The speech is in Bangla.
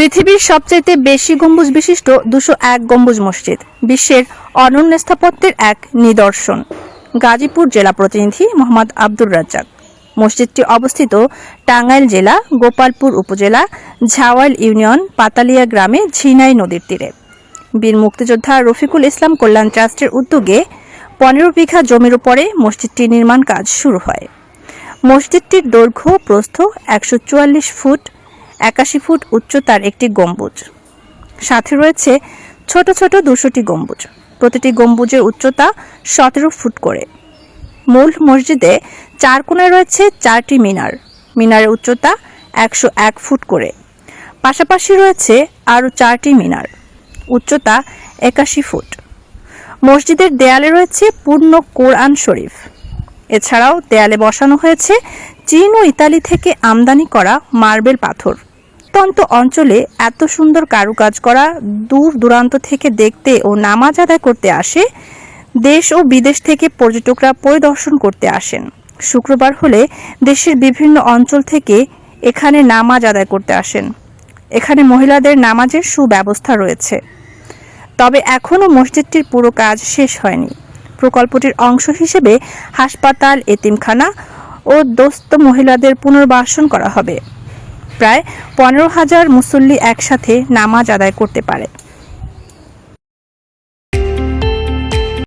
পৃথিবীর সবচেয়ে বেশি গম্বুজ বিশিষ্ট 201 গম্বুজ মসজিদ বিশ্বের অনন্য স্থাপত্যের এক নিদর্শন। গাজীপুর জেলা প্রতিনিধি মোহাম্মদ আব্দুর রাজ্জাক। মসজিদটি অবস্থিত টাঙ্গাইল জেলা গোপালপুর উপজেলা ঝাওয়াইল ইউনিয়ন পাতালিয়া গ্রামে ঝিনাই নদীর তীরে। বীর মুক্তিযোদ্ধা রফিকুল ইসলাম কল্যাণ ট্রাস্টের উদ্যোগে 15 বিঘা জমির উপরে মসজিদটির নির্মাণ কাজ শুরু হয়। মসজিদটির দৈর্ঘ্য প্রস্থ 144 ফুট, 81 ফুট উচ্চতার একটি গম্বুজ। সাথে রয়েছে ছোট ছোট 200টি গম্বুজ। প্রতিটি গম্বুজের উচ্চতা 17 ফুট করে। মূল মসজিদে 4 কোণায় রয়েছে 4টি মিনার। মিনারের উচ্চতা 101 ফুট করে। পাশাপাশি রয়েছে আরও 4টি মিনার, উচ্চতা 81 ফুট। মসজিদের দেয়ালে রয়েছে পূর্ণ কোরআন শরীফ। এছাড়াও দেয়ালে বসানো হয়েছে চীন ও ইতালি থেকে আমদানি করা মার্বেল পাথর। প্রত্যন্ত অঞ্চলে এত সুন্দর কারুকাজ করা দূর দূরান্ত থেকে দেখতে ও নামাজ আদায় করতে আসে। দেশ ও বিদেশ থেকে পর্যটকরা পরিদর্শন করতে আসেন। শুক্রবার হলে দেশের বিভিন্ন অঞ্চল থেকে এখানে নামাজ আদায় করতে আসেন। এখানে মহিলাদের নামাজের সুব্যবস্থা রয়েছে। তবে এখনও মসজিদটির পুরো কাজ শেষ হয়নি। প্রকল্পটির অংশ হিসেবে হাসপাতাল, এতিমখানা ও দোস্ত মহিলাদের পুনর্বাসন করা হবে। প্রায় 15,000 মুসল্লি একসাথে নামাজ আদায় করতে পারে।